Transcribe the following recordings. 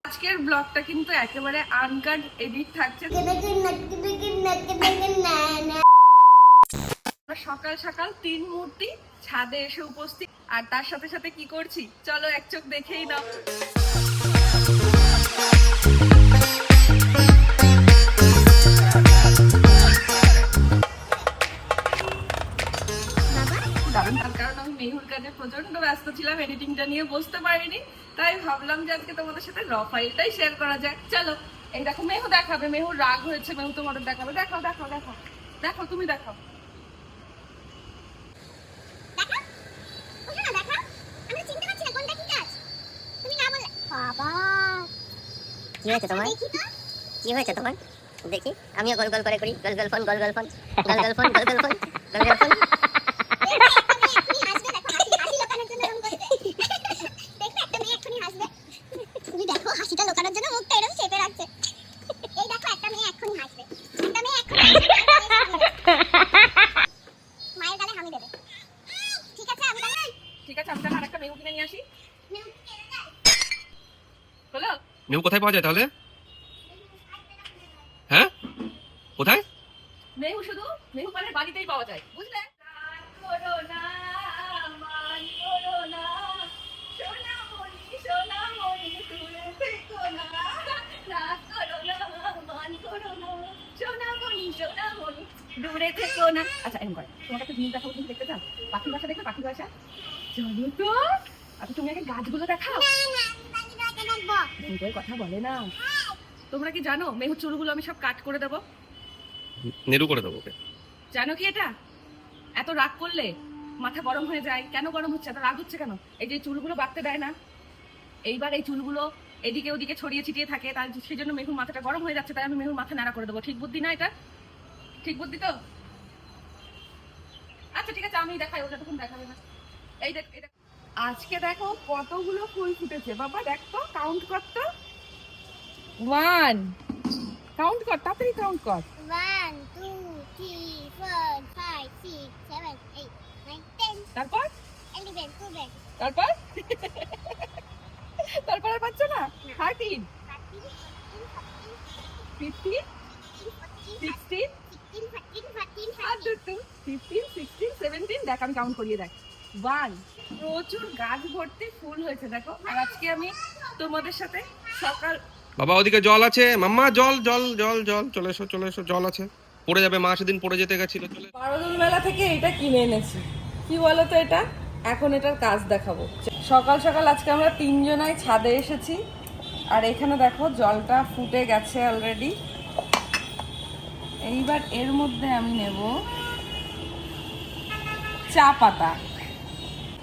আজকের ব্লগটা কিন্তু একেবারে আনকাট এডিট থাকছে। সকাল সকাল 3 মূর্তি ছাদে এসে উপস্থিত, আর তার সাথে সাথে কি করছি চলো এক চোখ দেখেই নাও। দারুণ, তার কারণ আমি মেহুর কাজে প্রচন্ড ব্যস্ত ছিলাম, এডিটিংটা নিয়ে বসতে পারিনি, তাই ভাবলাম যে আজকে তোমাদের সাথে র ফাইলটাই শেয়ার করা যায়। চলো এই দেখো, মেহু দেখাবে, মেহুর রাগ হয়েছে, মেহু তোমাদের দেখাবে। দেখাও দেখাও দেখাও দেখো, তুমি দেখাও। কি হয়েছে তোমার? কি হয়েছে তোমার? দেখি আমিও গোল গোল করে করি। গোল গোল ফোন, গোল গোল ফোন, গোল গোল ফোন, গোল গোল ফোন, গোল গোল ফোন। তুমি দেখো হাসিটা লোকানোর জন্য মুখটা এরকম চেপে রাখছে। এই দেখো একটা মেয়ে এক্ষুনি হাসবে, একটা মেয়ে এক্ষুনি মায়ের গালে হামি দেবে। ঠিক আছে আমি তাহলে আরেকটা মেহু কিনে নিয়ে আসি। বলো মেহু কোথায় পাওয়া যায় তাহলে? হ্যাঁ কোথায়? মেহু শুধু মেহু পালের বাড়িতেই পাওয়া যায়, বুঝলে? দূরে থেকো না। আচ্ছা এরকম করে তোমাকে একটা জিনিস দেখাবো, তুমি দেখতে চাও? পাখির বাসা দেখবে? পাখির বাসা চলো তো। আচ্ছা তুমি আগে গাছগুলো দেখাও। কথা বলে না। তোমরা কি জানো মেহুর চুলগুলো আমি সব কাট করে দেবো, নেরু করে দেবো ওকে। জানো কি এটা? এত রাগ করলে মাথা গরম হয়ে যায়। কেন গরম হচ্ছে, এত রাগ হচ্ছে কেন? এই যে চুলগুলো বাঁধতে দেয় না, এইবার এই চুলগুলো এদিকে ওদিকে ছড়িয়ে ছিটিয়ে থাকে, তার সেই জন্য মেহুর মাথাটা গরম হয়ে যাচ্ছে, তাই আমি মেহুর মাথা নাড়া করে দেবো। ঠিক বুদ্ধি না এটা? ঠিক বুদ্ধি তো? আচ্ছা ঠিক আছে আমি দেখাই, ওটা তখন দেখাবে না। এই দেখ আজকে দেখো কতগুলো ফুল ফুটেছে বাবা, দেখ তো, কাউন্ট কর তো। 1 কাউন্ট কর, তাড়াতাড়ি কাউন্ট কর। 1 2 3 4 5 6 7 8 9 10 তারপর 11 12 তারপর তারপর আর পাচ্ছ না? 13 15 16 15 16 17, দেখ আমি কাউন্ট করিয়ে দেখ। 1 প্রচুর গাছ ভর্তি ফুল হয়েছে দেখো। আর আজকে আমি তোমাদের সাথে সকাল বাবা ওদিকে জল আছে, মাম্মা জল জল জল জল, চলে এসো চলে এসো, জল আছে, পড়ে যাবে, মা সেদিন পড়ে যেতে গেছিল। চলে বারোদুল মেলা থেকে এটা কিনে এনেছি। কি বলো তো এটা? এখন এটার কাজ দেখাবো। সকাল সকাল আজকে আমরা 3 জনাই ছাদে এসেছি, আর এখানে দেখো জলটা ফুটে গেছে অলরেডি। এইবার এর মধ্যে আমি নেব চা পাতা।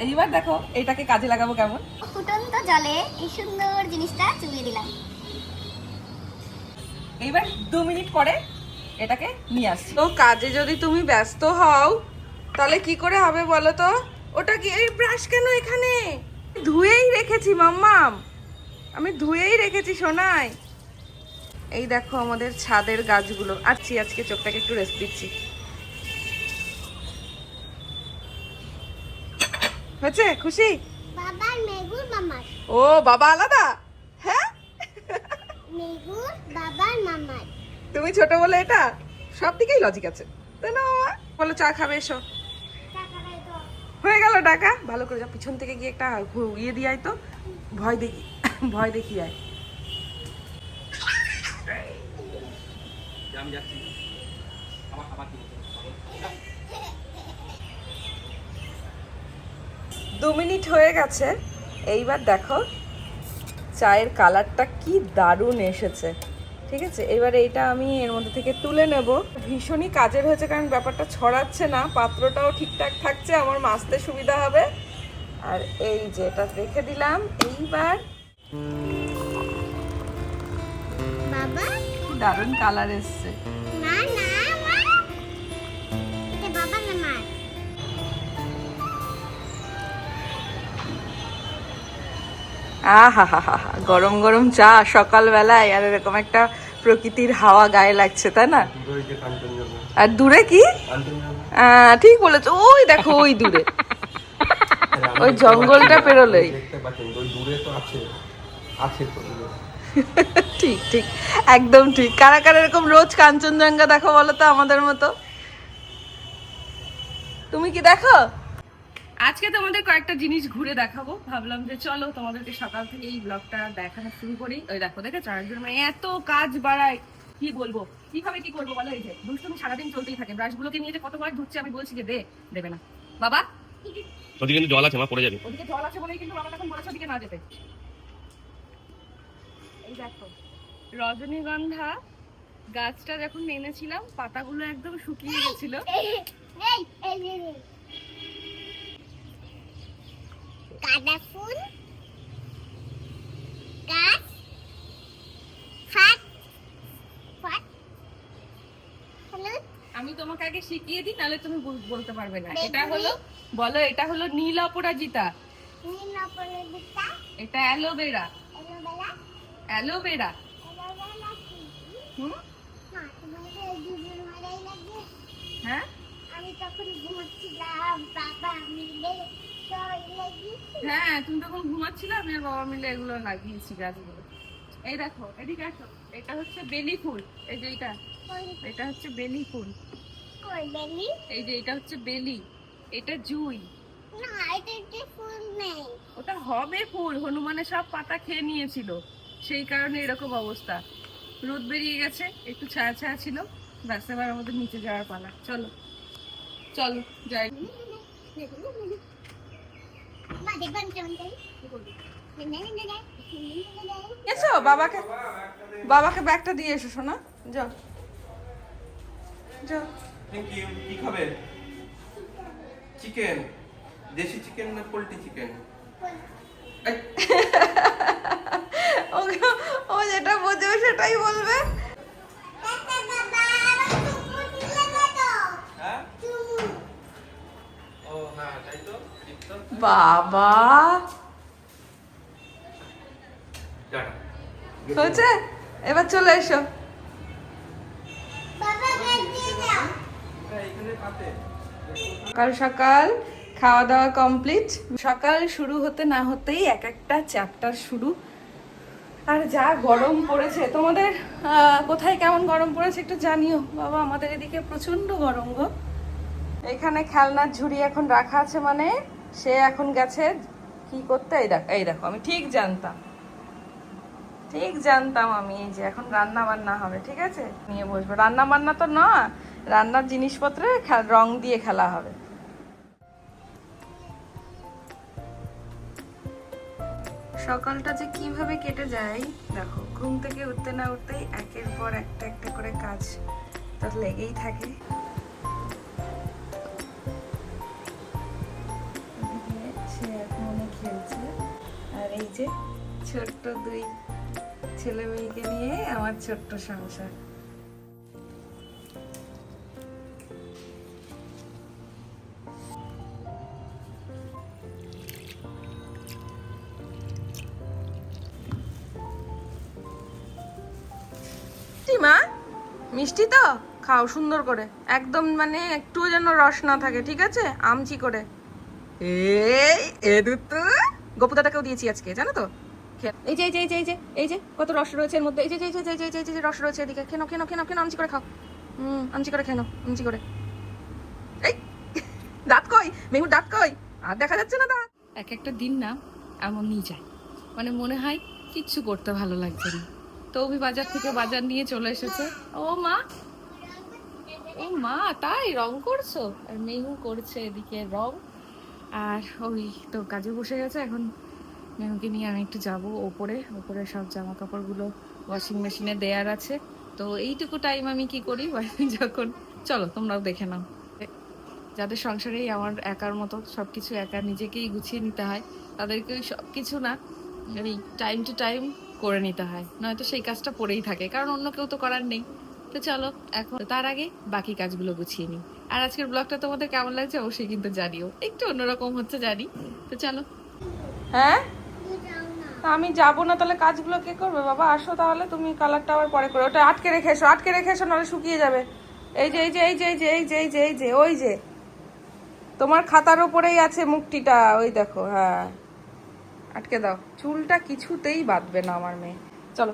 এইবার দেখো এটাকে কাজে লাগাবো কেমন। ফুটন্ত জলে এই সুন্দর জিনিসটা চুবিয়ে দিলাম। এইবার 2 মিনিট পরে এটাকে নিয়ে আসছি। তো কাজে যদি তুমি ব্যস্ত হও তাহলে কি করে হবে বলো তো? ওটা কি, এই ব্রাশ কেন এখানে? ধুয়েই রেখেছি মাম্মাম, আমি ধুয়েই রেখেছি সোনাই। এই দেখো আমাদের ছাদের গাছগুলো। আজকে চোখটাকে একটু রেস্ট দিচ্ছি। হয়েছে? খুশি? বাবার মেগুর মামার, ও বাবা আলাদা? হ্যাঁ মেগুর বাবার মামার। তুমি ছোট বলে এটা সব দিকেই লজিক আছে, তাই না মামা? বলো চা খাবে, এসো। হয়ে গেল ডাকা। ভালো করে যা, পিছন থেকে গিয়ে একটা ইয়ে দিয়ে আয় তো, ভয় দেখি আয়। আমি যাচ্ছি। 2 মিনিট হয়ে গেছে। এইবার দেখো চায়ের কালারটা কি দারুণ এসেছে। ঠিক আছে, এবার এইটা আমি এর মধ্যে থেকে তুলে নেব। ভীষণই কাজের হয়েছে, কারণ ব্যাপারটা ছড়াচ্ছে না, পাত্রটাও ঠিকঠাক থাকছে, আমার মাজতে সুবিধা হবে। আর এই যে এটা রেখে দিলাম। এইবার বাবা দারুণ কালার এসছে। না না মা, এটা বাবার মামার। আহা হা হা হা, গরম গরম চা সকালবেলায়, আর এরকম একটা প্রকৃতির হাওয়া গায়ে লাগছে, তাই না? আর দূরে কি? ঠিক বলেছো, ওই দেখো ওই দূরে, ওই জঙ্গলটা পেরোলেই। ঠিক ঠিক, একদম ঠিক। কারা কারা এরকম রোজ কাঞ্চনজঙ্ঘা দেখো বলো তো আমাদের মতো? তুমি কি দেখো? আজকে তোমাদের কয়েকটা জিনিস ঘুরে দেখাবো, ভাবলাম যে চলো তোমাদেরকে সকাল থেকে এই ব্লগটা দেখানো শুরু করি। ওই দেখো, দেখেছো আরেকজন মানে এত কাজ বাড়ায়, কি বলবো, কিভাবে কি করবো বলো? এই যে দুষ্টুমি সারাদিন চলতেই থাকে। ব্রাশগুলোকে নিয়ে যে কতবার ধুচ্ছে, আমি বলছি যে দেবে না বাবা। ওদিকে কিন্তু জল আছে, মা পড়ে যাবে। ওদিকে জল আছে বলেই কিন্তু বাবা তখন বলেছে ওদিকে না যেতে। এই দেখো রজনীগন্ধা গাছটা যখন এনেছিলাম পাতাগুলো একদম শুকিয়ে গেছিল। গাঁদা ফুল গাছ ফাট ফাট হলুদ। আমি তোমাকে আগে শিখিয়ে দিই, নাহলে তুমি বলতে পারবে না। এটা হলো, বলো, এটা হলো নীল অপরাজিতা, নীল অপরাজিতা, এটা অ্যালোভেরা, অ্যালোভেরা, অ্যালোভেরা। অ্যালোভেরা কি? হুম, না, তোমাকে এই দুধের মালাই লাগে। হ্যাঁ আমি তখন ঘুমাচ্ছিলাম, বাবা মিলে সবাই লাগিয়েছি। হ্যাঁ, তুমি তখন ঘুমাচ্ছিলে, আমি আর বাবা মিলে এগুলো লাগিয়েছি গাছগুলো। এই দেখো, এদিকে আসো, এটা হচ্ছে বেলি ফুল। এই যে এটা হচ্ছে বেলি ফুল। কই বেলি? এই যে এটা হচ্ছে বেলি, এটা জুই। না, এটা একটু ফুল নেই। ওটা হবে ফুল, হনুমানের সব পাতা খেয়ে নিয়েছিল, সেই কারণে এরকম অবস্থা। রোদ বেরিয়ে গেছে, একটু ছায়া ছায়া ছিল, ব্যাস এবার আমাদের নিচে যাওয়ার পালা। চলো চলো যাই। মা দেখবেন কেমন যাই? এসো, বাবাকে বাবাকে ব্যাগটা দিয়ে এসো সোনা, যাও যাও। Thank you. কি খাবে? চিকেন? দেশি চিকেন না পোল্ট্রি চিকেন? ও যেটা বোঝে সেটাই বলবে। হ্যাঁ? ও হ্যাঁ, তাই তো। বাবা হয়েছে, এবার চলে এসো। সকাল সকাল খাওয়া দাওয়া কমপ্লিট। সকাল শুরু হতে না হতেই এক একটা চ্যাপ্টার শুরু। আর যা গরম পড়েছে, তোমাদের কোথায় কেমন গরম পড়েছে একটু জানিও বাবা। আমাদের এদিকে প্রচন্ড গরম গো। এখানে খেলনার ঝুড়ি এখন রাখা আছে, মানে সে এখন গেছে কি করতে। এই দেখো আমি ঠিক জানতাম আমি, এই যে এখন রান্না বান্না হবে, ঠিক আছে, নিয়ে বসবো। রান্না বান্না তো না, রান্নার জিনিসপত্রে রং দিয়ে খেলা হবে। সকালটা যে কিভাবে কেটে যায় দেখো, ঘুম থেকে উঠতে না উঠতেই একের পর একটা একটা করে কাজ তো লেগেই থাকে। সে এখনো খেলছে, আর এই যে ছোট্ট দুই ছেলে মেয়েকে নিয়ে আমার ছোট্ট সংসার। মা মিষ্টি তো খাও সুন্দর করে, একদম মানে একটুও যেন রস না থাকে, ঠিক আছে, আমচি করে। এই দুটো গোপুদাটাকেও দিয়েছি আজকে, জানো তো। এই যে এই যে এই যে এই যে এই যে কত রস রয়েছে এর মধ্যে, এই যে এই যে এই যে এই যে রস রয়েছে এদিকে, খেনো খেনো খেনো খেনো, আমচি করে খাও। আমচি করে খেনো, আমচি করে। এই দাঁত কই, মেহুর দাঁত কই, আর দেখা যাচ্ছে না দাঁত। এক একটা দিন না এমনই যায়, মানে মনে হয় কিচ্ছু করতে ভালো লাগছে না। তো অভি বাজার থেকে বাজার নিয়ে চলে এসেছে। ও মা তাই রং করছো? আর মেহু করছে এদিকে রং, আর ওই তো কাজে বসে গেছে। এখন মেহুকে নিয়ে আমি একটু যাবো ওপরে সব জামা কাপড়গুলো ওয়াশিং মেশিনে দেয়ার আছে। তো এইটুকু টাইম আমি কি করি যখন, চলো তোমরাও দেখে নাও। যাদের সংসারেই আমার একার মতো সবকিছু একা নিজেকেই গুছিয়ে নিতে হয়, তাদেরকে সবকিছু না এই টাইম টু টাইম করে নিতে হয়, নয়তো সেই কাজটা পড়েই থাকে, কারণ অন্য কেউ তো করার নেই। তো চলো এখন তার আগে বাকি কাজগুলো গুছিয়ে নিই। আর আজকের ব্লগটা তোমাদের কেমন লাগছে অবশ্যই কিন্তু জানিও, একটু অন্যরকম হচ্ছে জানি। তো চলো। হ্যাঁ আমি যাবো না, তাহলে কাজগুলো কে করবে বাবা? আসো তাহলে, তুমি কালারটা আবার পরে করো। ওটা আটকে রেখে এসো, নাহলে শুকিয়ে যাবে। এই যে এই যে এই যে এই যে এই যে এই যে এই যে ওই যে তোমার খাতার উপরেই আছে মুক্তিটা, ওই দেখো। হ্যাঁ আটকে দাও, চুলটা কিছুতেই বাঁধবে না আমার মেয়ে, চলো।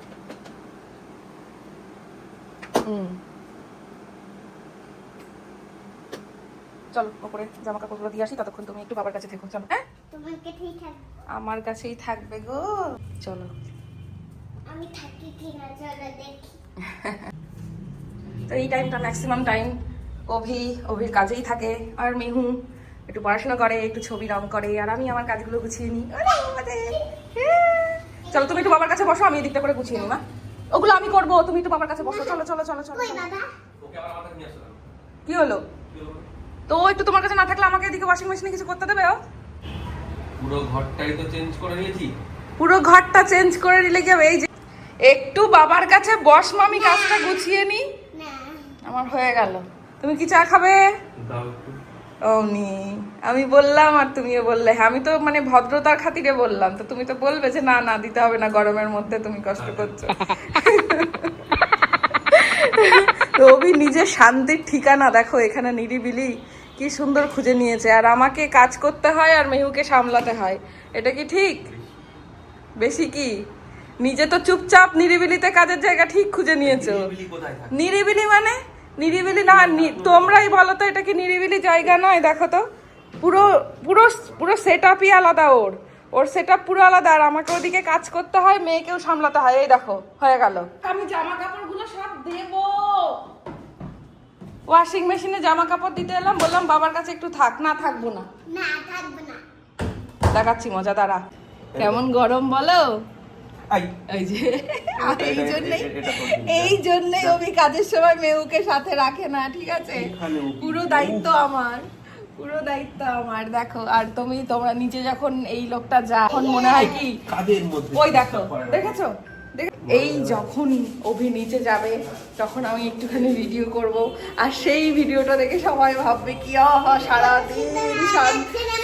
চলো ওপরে জামা কাপড়গুলো দিয়ে আসি, ততক্ষণ তুমি একটু বাবার কাছে থেকো। চলো। হ্যাঁ তোমার কাছেই থাকবে। আমার কাছেই থাকবে গো। চলো। আমি থাকি কিনা চলো দেখি। তো এই টাইমটা ম্যাক্সিমাম টাইম অভির কাজেই থাকে, আর মেহু একটু পড়াশোনা করে, একটু ছবি রং করে, আর আমি আমার কাজগুলো গুছিয়ে নিই। চলো তুমি একটু বাবার কাছে বসো, আমি এদিকটা করে গুছিয়ে নিই। মা ওগুলো আমি করবো, তুমি একটু বাবার কাছে বসো। চলো চলো চলো চলো। কই বাবা? কি হলো? তো একটু তোমার কাছে না থাকলে আমাকে এদিকে ওয়াশিং মেশিনে কিছু করতে দেবে? ও পুরো ঘরটাই তো চেঞ্জ করে নিয়েছি। পুরো ঘরটা চেঞ্জ করে নিলে কি হবে? এই যে একটু বাবার কাছে বস মামি, কাজটা গুছিয়ে নি। না আমার হয়ে গেল। তুমি কি চা খাবে? দাও একটু। অমনি আমি বললাম আর তুমিও বললে। হ্যাঁ আমি তো মানে ভদ্রতার খাতিরে বললাম, তো তুমি তো বলবে যে না না দিতে হবে না, গরমের মধ্যে তুমি কষ্ট করছো। তো অভি নিজের শান্তির ঠিকানা দেখো এখানে নিরিবিলি কি সুন্দর খুঁজে নিয়েছে, আর আমাকে কাজ করতে হয় আর মেহুকে সামলাতে হয়। এটা কি ঠিক? বেশি কি? নিজে তো চুপচাপ নিরিবিলিতে কাজের জায়গা ঠিক খুঁজে নিয়েছো। নিরিবিলি কোথায় থাকে? নিরিবিলি মানে নিরিবিলি না, তোমরাই বলো তো এটা কি নিরিবিলি জায়গা নয়? দেখো তো পুরো পুরো পুরো সেট আপই আলাদা, ওর সেট আপ পুরো আলাদা, আর আমাকে ওদিকে কাজ করতে হয়, মেয়েকেও সামলাতে হয়। এই দেখো হয়ে গেল। আমি জামা কাপড়গুলো সব দেবো, ওয়াশিং মেশিনে জামা কাপড় দিতে এলাম, বললাম বাবার কাছে একটু থাক। না থাকবো না, না থাকবে না। দেখাচ্ছি মজা। দাঁড়া কেমন গরম বলো। আই এই যে এই জন্যই অভি কাজের সময় মেহুকে সাথে রাখে না, ঠিক আছে? পুরো দায়িত্ব আমার, পুরো দায়িত্ব আমার। দেখো আর তোমরা নিচে যখন এই লোকটা যা, তখন মনে হয় কি কাদের মধ্যে ওই দেখো, দেখেছো? এই যখন অভি নিচে যাবে তখন আমি একটুখানি ভিডিও করব, আর সেই ভিডিওটা দেখে সবাই ভাববে কি আহা সারাদিন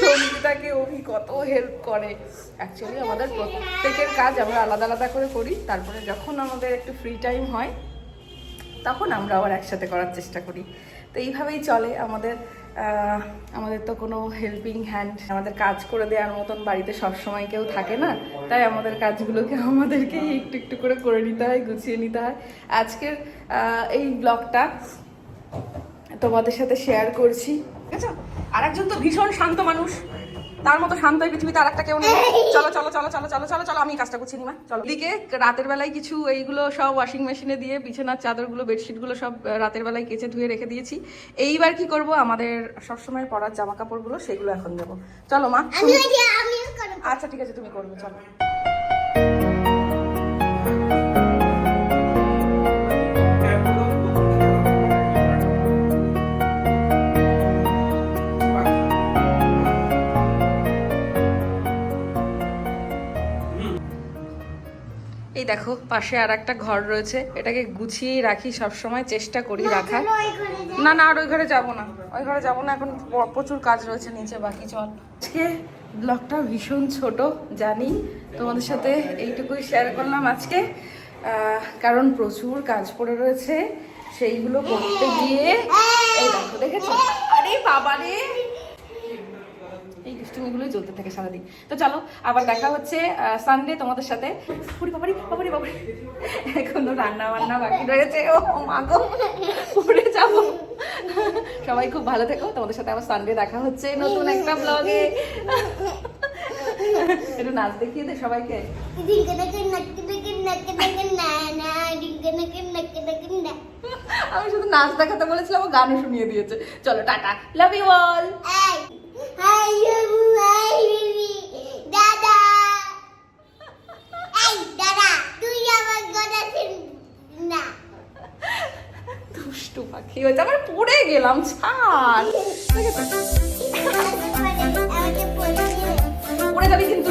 সঙ্গীতাকে অভি কত হেল্প করে। অ্যাকচুয়ালি আমাদের প্রত্যেকের কাজ আমরা আলাদা আলাদা করে করি, তারপরে যখন আমাদের একটু ফ্রি টাইম হয় তখন আমরা আবার একসাথে করার চেষ্টা করি। তো এইভাবেই চলে আমাদের। আমাদের তো কোনো হেল্পিং হ্যান্ড, আমাদের কাজ করে দেওয়ার মতন বাড়িতে সবসময় কেউ থাকে না, তাই আমাদের কাজগুলোকে আমাদেরকেই একটু একটু করে নিতে হয়, গুছিয়ে নিতে হয়। আজকের এই ব্লগটা তোমাদের সাথে শেয়ার করছি, ঠিক আছে? আর একজন তো ভীষণ শান্ত মানুষ, তার মতো শান্ত এই পৃথিবীতে আর একটা কেউ নেই। চলো চলো চলো চলো চলো চলো চলো, আমি কাজটা করছি নিমা। চলো দিকে রাতের বেলায় কিছু এইগুলো সব ওয়াশিং মেশিনে দিয়ে বিছানার চাদরগুলো বেডশিটগুলো সব রাতের বেলায় কেচে ধুয়ে রেখে দিয়েছি। এইবার কি করব, আমাদের সবসময় পরার জামা কাপড়গুলো সেগুলো এখন দেবো। চলো মা। আমিও করব। আচ্ছা ঠিক আছে তুমি করবে, চলো। এই দেখো পাশে আর একটা ঘর রয়েছে, এটাকে গুছিয়েই রাখি সব সময়, চেষ্টা করি রাখার। না না আর ওই ঘরে যাবো না, ওই ঘরে যাবো না, এখন প্রচুর কাজ রয়েছে নিচে বাকি। চল আজকে ব্লগটা ভীষণ ছোট জানি, তোমাদের সাথে এইটুকুই শেয়ার করলাম আজকে, কারণ প্রচুর কাজ পড়ে রয়েছে, সেইগুলো করতে গিয়ে এই দেখো দেখেছো, আরে বাবা রে, এই দুষ্টুমিগুলোই চলতে থাকে সারাদিন। তো চলো আবার দেখা হচ্ছে সানডে তোমাদের সাথে। বাবারি বাবারি বাবারি, এখনো রান্না বান্না বাকি রয়েছে, ও মাগো পড়ে যাবো। সবাই খুব ভালো থেকো, তোমাদের সাথে আবার সানডে দেখা হচ্ছে নতুন একটা ব্লগে। একটু নাচ দেখিয়ে দে সবাইকে। আমি শুধু নাচ দেখাতে বলেছিলাম, ও গানও শুনিয়ে দিয়েছে। চলো টাটা, লাভ ইউ অল। দাদা দাদা তুই আমার কথা না, দুষ্টু পাখি হয়েছে, আমার পড়ে গেলাম, ছাড়। পড়ে যাবি কিন্তু।